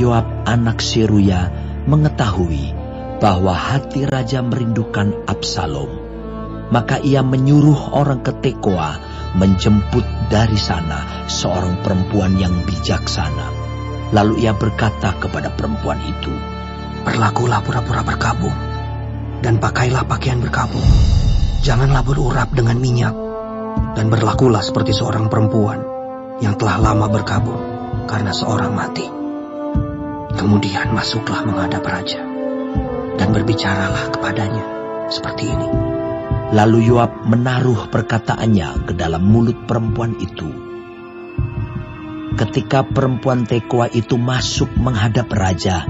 Yoab anak Seruya mengetahui bahwa hati raja merindukan Absalom, maka ia menyuruh orang ke Tekoa menjemput dari sana seorang perempuan yang bijaksana. Lalu ia berkata kepada perempuan itu, "Berlakulah pura-pura berkabung, dan pakailah pakaian berkabung. Janganlah berurap dengan minyak, dan berlakulah seperti seorang perempuan yang telah lama berkabung karena seorang mati. Kemudian masuklah menghadap raja, dan berbicaralah kepadanya seperti ini." Lalu Yoab menaruh perkataannya ke dalam mulut perempuan itu. Ketika perempuan Tekoa itu masuk menghadap raja,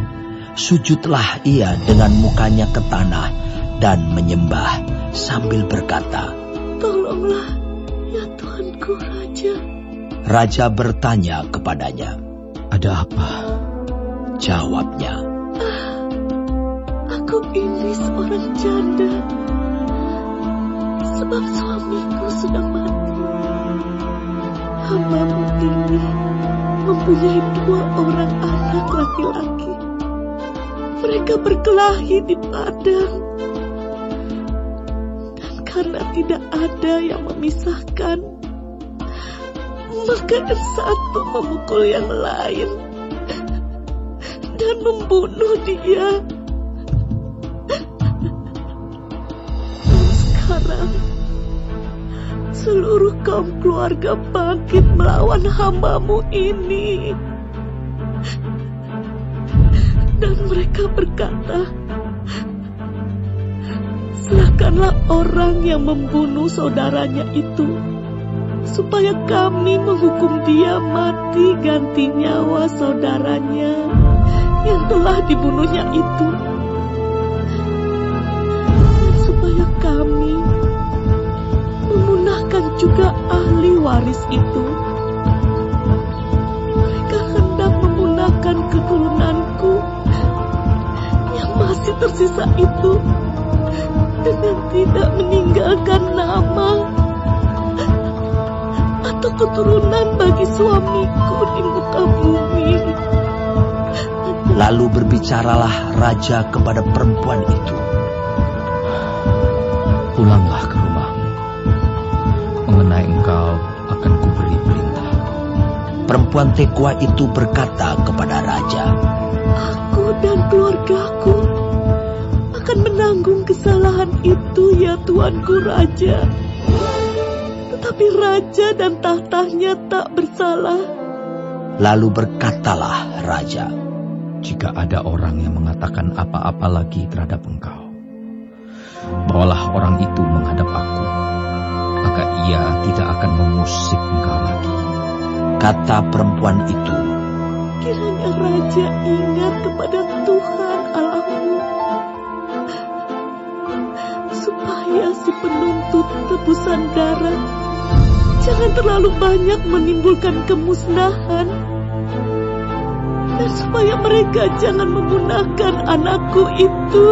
sujudlah ia dengan mukanya ke tanah dan menyembah sambil berkata, "Tolonglah, ya Tuanku Raja." Raja bertanya kepadanya, "Ada apa?" Jawabnya, "Aku ini seorang janda, sebab suamiku sudah mati. Hambamu ini mempunyai 2 orang anak laki-laki. Mereka berkelahi di padang. Dan karena tidak ada yang memisahkan, maka yang satu memukul yang lain dan membunuh dia. Sekarang seluruh kaum keluarga bangkit melawan hambamu ini. Dan mereka berkata, serahkanlah orang yang membunuh saudaranya itu, supaya kami menghukum dia mati ganti nyawa saudaranya yang telah dibunuhnya itu. Dan supaya kami memunahkan juga ahli waris itu. Mereka hendak memunahkan keturunanku yang masih tersisa itu dengan tidak meninggalkan nama atau keturunan bagi suamiku di muka bumi." Lalu berbicaralah raja kepada perempuan itu, "Pulanglah ke rumahmu. Mengenai engkau akan kuberi perintah." Perempuan Tekoa itu berkata kepada raja, "Aku dan keluargaku akan menanggung kesalahan itu, ya Tuanku Raja. Tetapi raja dan tahtanya tak bersalah." Lalu berkatalah raja, "Jika ada orang yang mengatakan apa-apa lagi terhadap engkau, bawalah orang itu menghadap aku, maka ia tidak akan mengusik engkau lagi." Kata perempuan itu, Kiranya raja ingat kepada Tuhan Allahmu, supaya si penuntut tebusan darah jangan terlalu banyak menimbulkan kemusnahan, dan supaya mereka jangan memunahkan anakku itu."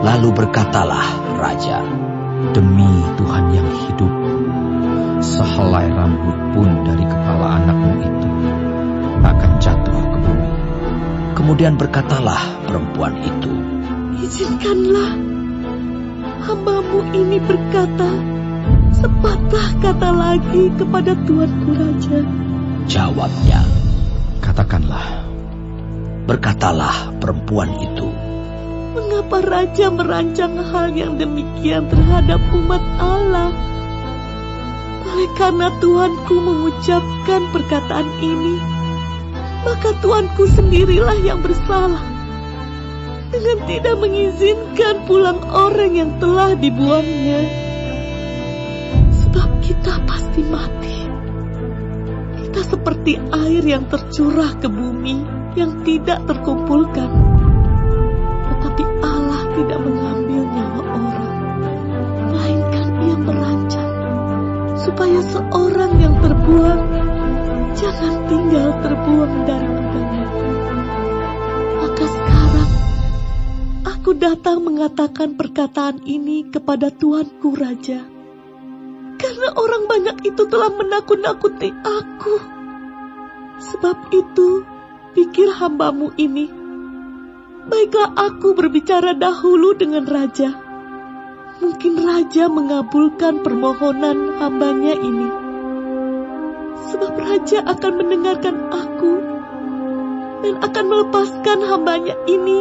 Lalu berkatalah raja, Demi Tuhan yang hidup, sehelai rambut pun dari kepala anakmu itu akan jatuh ke bumi. Kemudian berkatalah perempuan itu, "Izinkanlah hambamu ini berkata sepatah kata lagi kepada Tuanku Raja." Jawabnya, Katakanlah. berkatalah perempuan itu, "Mengapa raja merancang hal yang demikian terhadap umat Allah? Oleh karena Tuanku mengucapkan perkataan ini, maka Tuanku sendirilah yang bersalah dengan tidak mengizinkan pulang orang yang telah dibuangnya. Sebab kita pasti mati. Kita seperti air yang tercurah ke bumi yang tidak terkumpulkan. Tetapi Allah tidak mengambil nyawa orang, melainkan Ia merancang supaya seorang yang terbuang jangan tinggal terbuang daripadanya. Maka sekarang aku datang mengatakan perkataan ini kepada Tuanku Raja, karena orang banyak itu telah menakut-nakuti aku. Sebab itu berpikir hamba-Mu ini, baiklah aku berbicara dahulu dengan raja. Mungkin raja mengabulkan permohonan hambanya ini. Sebab raja akan mendengarkan aku dan akan melepaskan hambanya ini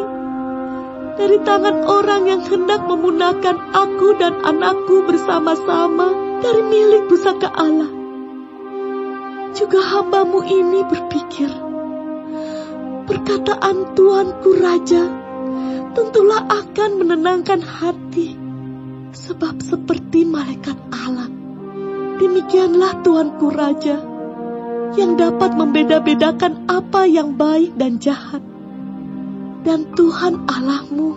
dari tangan orang yang hendak memunahkan aku dan anakku bersama-sama dari milik pusaka Allah. Juga hamba-Mu ini berpikir, perkataan Tuanku Raja tentulah akan menenangkan hati, sebab seperti malaikat Allah, demikianlah Tuanku Raja yang dapat membeda-bedakan apa yang baik dan jahat. Dan Tuhan Allah-Mu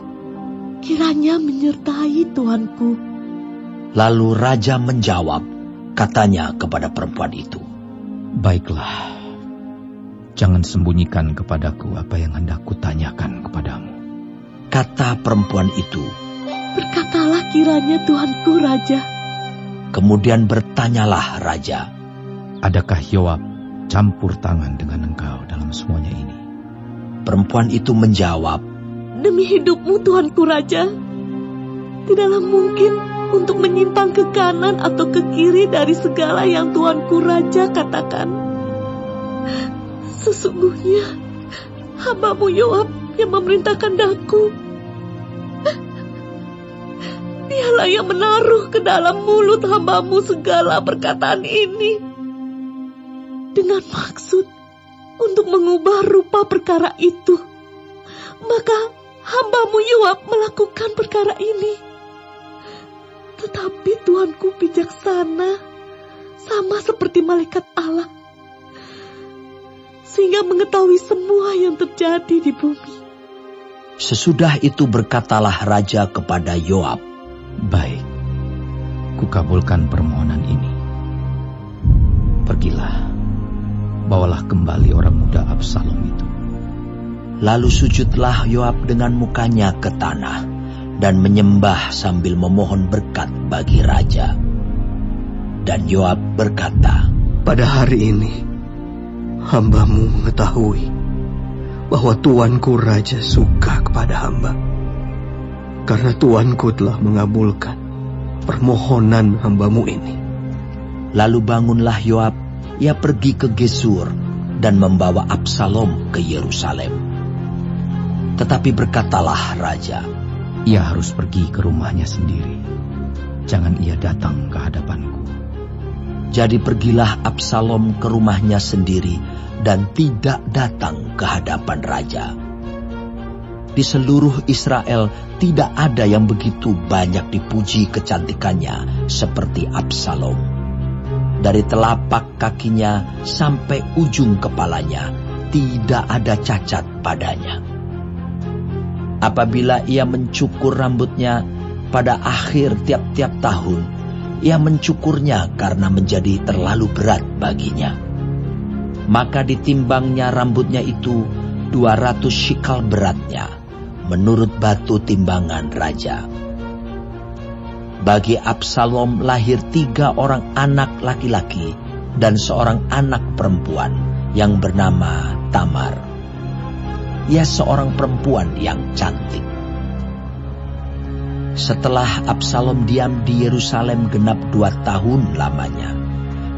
kiranya menyertai Tuanku. Lalu raja menjawab, katanya kepada perempuan itu, baiklah, jangan sembunyikan kepadaku apa yang hendak kutanyakan kepadamu. Kata perempuan itu, berkatalah kiranya Tuanku Raja. Kemudian bertanyalah raja, adakah Yoab campur tangan dengan engkau dalam semuanya ini? Perempuan itu menjawab, demi hidupmu Tuanku Raja, tidaklah mungkin untuk menyimpang ke kanan atau ke kiri dari segala yang Tuanku Raja katakan. Sesungguhnya hamba-Mu Yoab yang memerintahkan daku. Dialah yang menaruh ke dalam mulut hamba-Mu segala perkataan ini, dengan maksud untuk mengubah rupa perkara itu. Maka hamba-Mu Yoab melakukan perkara ini. Tetapi Tuanku bijaksana, sama seperti malaikat Allah, sehingga mengetahui semua yang terjadi di bumi. Sesudah itu berkatalah raja kepada Yoab, baik, kukabulkan permohonan ini. Pergilah, bawalah kembali orang muda Absalom itu. Lalu sujudlah Yoab dengan mukanya ke tanah dan menyembah sambil memohon berkat bagi raja. Dan Yoab berkata, pada hari ini hamba-Mu mengetahui bahwa Tuanku Raja suka kepada hamba, karena Tuanku telah mengabulkan permohonan hamba-Mu ini. Lalu bangunlah Yoab, ia pergi ke Gesur dan membawa Absalom ke Yerusalem. Tetapi berkatalah raja, ia harus pergi ke rumahnya sendiri. Jangan ia datang ke hadapanku. Jadi pergilah Absalom ke rumahnya sendiri dan tidak datang ke hadapan raja. Di seluruh Israel tidak ada yang begitu banyak dipuji kecantikannya seperti Absalom. Dari telapak kakinya sampai ujung kepalanya tidak ada cacat padanya. Apabila ia mencukur rambutnya pada akhir tiap-tiap tahun, ia mencukurnya karena menjadi terlalu berat baginya. Maka ditimbangnya rambutnya itu 200 shikal beratnya, menurut batu timbangan raja. Bagi Absalom lahir 3 orang anak laki-laki dan seorang anak perempuan yang bernama Tamar. Ia seorang perempuan yang cantik. Setelah Absalom diam di Yerusalem genap 2 tahun lamanya,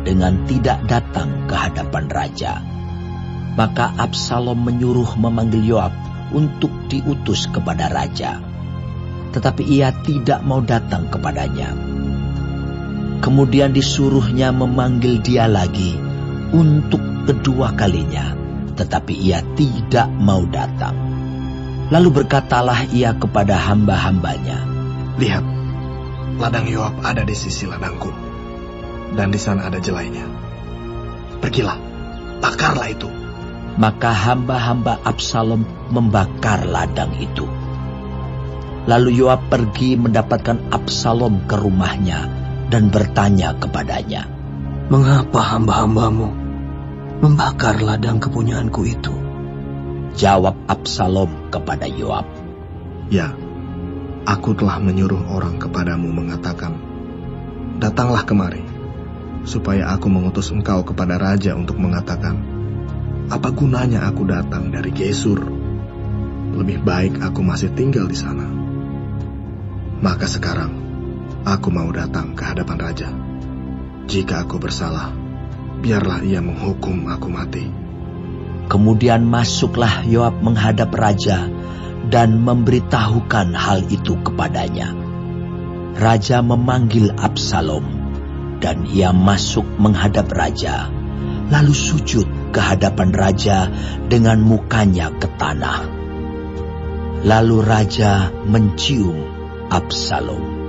dengan tidak datang ke hadapan raja, maka Absalom menyuruh memanggil Yoab untuk diutus kepada raja. Tetapi ia tidak mau datang kepadanya. Kemudian disuruhnya memanggil dia lagi untuk kedua kalinya, tetapi ia tidak mau datang. Lalu berkatalah ia kepada hamba-hambanya, lihat, ladang Yoab ada di sisi ladangku, dan di sana ada jelainya. Pergilah, bakarlah itu. Maka hamba-hamba Absalom membakar ladang itu. Lalu Yoab pergi mendapatkan Absalom ke rumahnya dan bertanya kepadanya, mengapa hamba-hambamu membakar ladang kepunyaanku itu? Jawab Absalom kepada Yoab, ya, aku telah menyuruh orang kepadamu mengatakan, datanglah kemari, supaya aku mengutus engkau kepada raja untuk mengatakan, Apa gunanya aku datang dari Gesur? Lebih baik aku masih tinggal di sana. Maka sekarang, aku mau datang ke hadapan raja. Jika aku bersalah, biarlah ia menghukum aku mati." Kemudian masuklah Yoab menghadap raja dan memberitahukan hal itu kepadanya. Raja memanggil Absalom, dan ia masuk menghadap raja, lalu sujud ke hadapan raja dengan mukanya ke tanah. Lalu raja mencium Absalom.